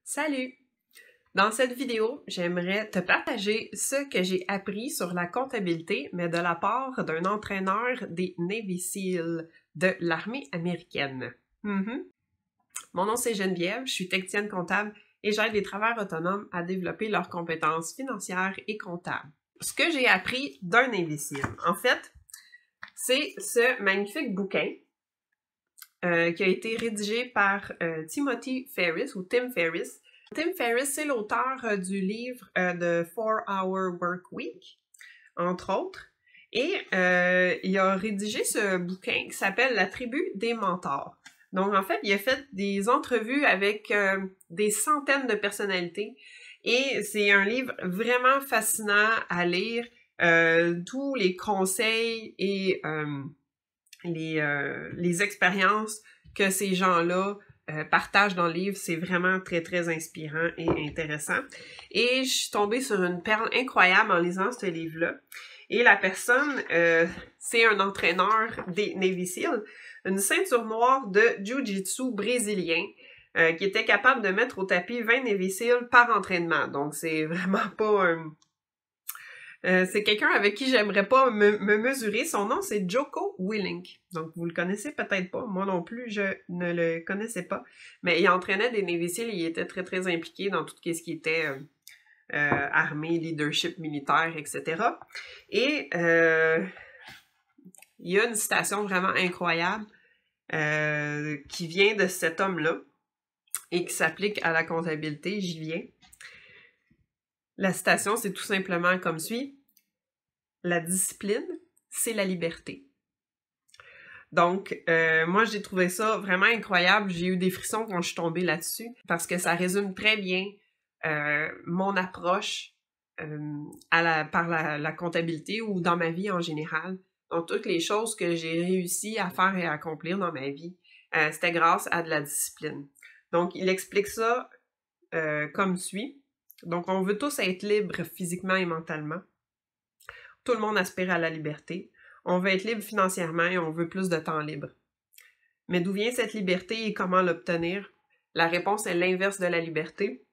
Salut! Dans cette vidéo, j'aimerais te partager ce que j'ai appris sur la comptabilité, mais de la part d'un entraîneur des Navy SEAL de l'armée américaine. Mon nom c'est Geneviève, je suis technicienne comptable et j'aide les travailleurs autonomes à développer leurs compétences financières et comptables. Ce que j'ai appris d'un Navy SEAL, en fait, c'est ce magnifique bouquin qui a été rédigé par Timothy Ferriss ou Tim Ferriss. Tim Ferriss, c'est l'auteur du livre The 4-Hour Work Week, entre autres. Et il a rédigé ce bouquin qui s'appelle La tribu des mentors. Donc, en fait, il a fait des entrevues avec des centaines de personnalités. Et c'est un livre vraiment fascinant à lire. Tous les conseils et les expériences que ces gens-là partagent dans le livre, c'est vraiment très, très inspirant et intéressant. Et je suis tombée sur une perle incroyable en lisant ce livre-là. Et la personne, c'est un entraîneur des Navy SEAL, une ceinture noire de Jiu-Jitsu brésilien, qui était capable de mettre au tapis 20 Navy SEAL par entraînement. Donc, c'est vraiment pas c'est quelqu'un avec qui j'aimerais pas me mesurer. Son nom, c'est Jocko Willink. Donc, vous le connaissez peut-être pas. Moi non plus, je ne le connaissais pas. Mais il entraînait des Navy SEAL. Il était très, très impliqué dans tout ce qui était armée, leadership militaire, etc. Et il y a une citation vraiment incroyable qui vient de cet homme-là et qui s'applique à la comptabilité. J'y viens. La citation, c'est tout simplement comme suit. La discipline, c'est la liberté. Donc, moi, j'ai trouvé ça vraiment incroyable. J'ai eu des frissons quand je suis tombée là-dessus parce que ça résume très bien mon approche par la comptabilité ou dans ma vie en général. Donc, toutes les choses que j'ai réussi à faire et à accomplir dans ma vie, c'était grâce à de la discipline. Donc, il explique ça comme suit. Donc, on veut tous être libres physiquement et mentalement. Tout le monde aspire à la liberté. On veut être libre financièrement et on veut plus de temps libre. Mais d'où vient cette liberté et comment l'obtenir? La réponse est l'inverse de la liberté.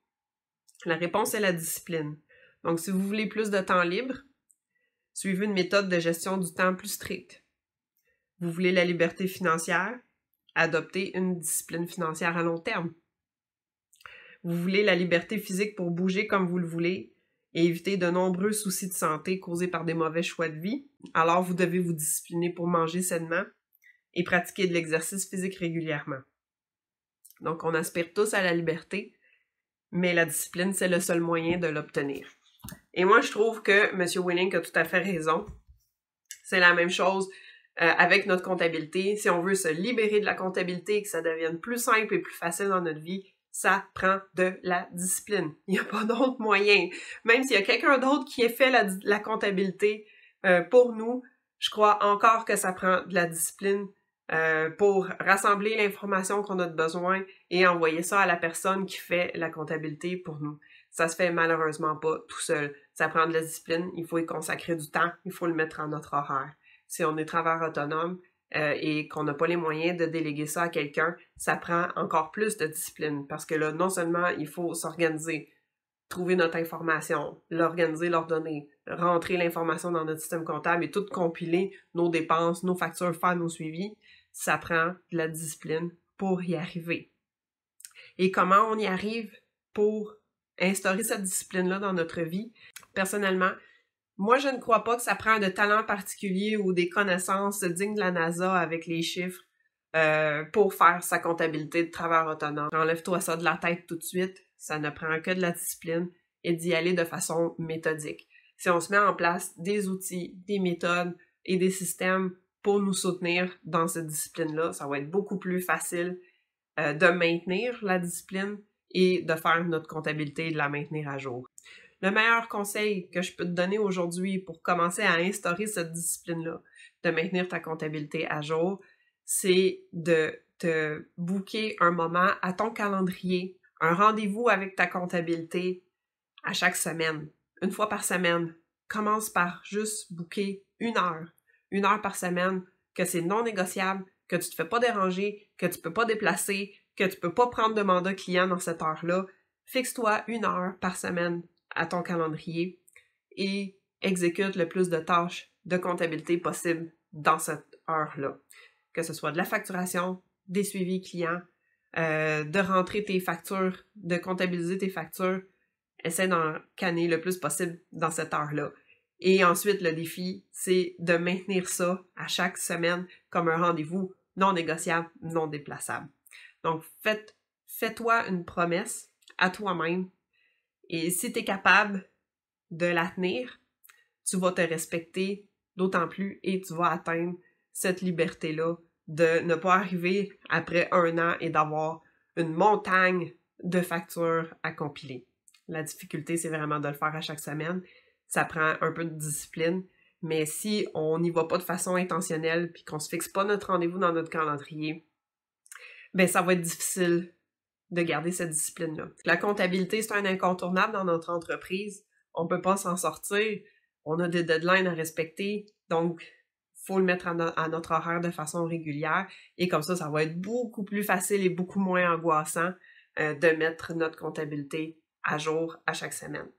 La réponse est la discipline. Donc, si vous voulez plus de temps libre, suivez une méthode de gestion du temps plus stricte. Vous voulez la liberté financière? Adoptez une discipline financière à long terme. Vous voulez la liberté physique pour bouger comme vous le voulez et éviter de nombreux soucis de santé causés par des mauvais choix de vie, alors vous devez vous discipliner pour manger sainement et pratiquer de l'exercice physique régulièrement. Donc, on aspire tous à la liberté, mais la discipline, c'est le seul moyen de l'obtenir. Et moi, je trouve que M. Willink a tout à fait raison. C'est la même chose avec notre comptabilité. Si on veut se libérer de la comptabilité et que ça devienne plus simple et plus facile dans notre vie, ça prend de la discipline. Il n'y a pas d'autre moyen. Même s'il y a quelqu'un d'autre qui ait fait la comptabilité pour nous, je crois encore que ça prend de la discipline pour rassembler l'information qu'on a besoin et envoyer ça à la personne qui fait la comptabilité pour nous. Ça se fait malheureusement pas tout seul. Ça prend de la discipline, il faut y consacrer du temps, il faut le mettre en notre horaire. Si on est travailleur autonome, et qu'on n'a pas les moyens de déléguer ça à quelqu'un, ça prend encore plus de discipline parce que là, non seulement il faut s'organiser, trouver notre information, l'organiser, l'ordonner, rentrer l'information dans notre système comptable et tout compiler, nos dépenses, nos factures, faire nos suivis, ça prend de la discipline pour y arriver. Et comment on y arrive pour instaurer cette discipline-là dans notre vie? Personnellement, moi, je ne crois pas que ça prend de talent particulier ou des connaissances dignes de la NASA avec les chiffres pour faire sa comptabilité de travailleur autonome. Enlève-toi ça de la tête tout de suite. Ça ne prend que de la discipline et d'y aller de façon méthodique. Si on se met en place des outils, des méthodes et des systèmes pour nous soutenir dans cette discipline-là, ça va être beaucoup plus facile de maintenir la discipline et de faire notre comptabilité et de la maintenir à jour. Le meilleur conseil que je peux te donner aujourd'hui pour commencer à instaurer cette discipline-là, de maintenir ta comptabilité à jour, c'est de te booker un moment à ton calendrier, un rendez-vous avec ta comptabilité à chaque semaine, une fois par semaine. Commence par juste booker une heure par semaine, que c'est non négociable, que tu te fais pas déranger, que tu peux pas déplacer, que tu peux pas prendre de mandat client dans cette heure-là. fixe-toi 1 heure par semaine à ton calendrier et exécute le plus de tâches de comptabilité possible dans cette heure-là. Que ce soit de la facturation, des suivis clients, de rentrer tes factures, de comptabiliser tes factures, essaie d'en canner le plus possible dans cette heure-là. Et ensuite, le défi, c'est de maintenir ça à chaque semaine comme un rendez-vous non négociable, non déplaçable. Donc, fais-toi une promesse à toi-même et si tu es capable de la tenir, tu vas te respecter d'autant plus et tu vas atteindre cette liberté-là de ne pas arriver après 1 an et d'avoir une montagne de factures à compiler. La difficulté, c'est vraiment de le faire à chaque semaine. Ça prend un peu de discipline, mais si on n'y va pas de façon intentionnelle puis qu'on se fixe pas notre rendez-vous dans notre calendrier, ben ça va être difficile de garder cette discipline-là. La comptabilité, c'est un incontournable dans notre entreprise. On peut pas s'en sortir. On a des deadlines à respecter, donc faut le mettre à notre horaire de façon régulière et comme ça va être beaucoup plus facile et beaucoup moins angoissant de mettre notre comptabilité à jour à chaque semaine.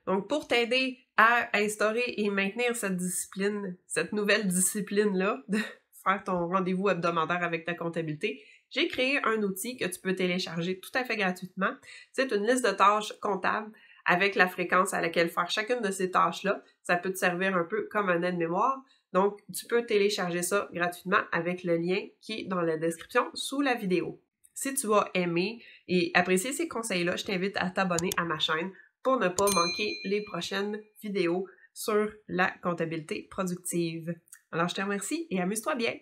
Donc, pour t'aider à instaurer et maintenir cette discipline, cette nouvelle discipline-là, de faire ton rendez-vous hebdomadaire avec ta comptabilité, j'ai créé un outil que tu peux télécharger tout à fait gratuitement. C'est une liste de tâches comptables avec la fréquence à laquelle faire chacune de ces tâches-là. Ça peut te servir un peu comme un aide-mémoire. Donc, tu peux télécharger ça gratuitement avec le lien qui est dans la description sous la vidéo. Si tu as aimé et apprécié ces conseils-là, je t'invite à t'abonner à ma chaîne pour ne pas manquer les prochaines vidéos sur la comptabilité productive. Alors, je te remercie et amuse-toi bien!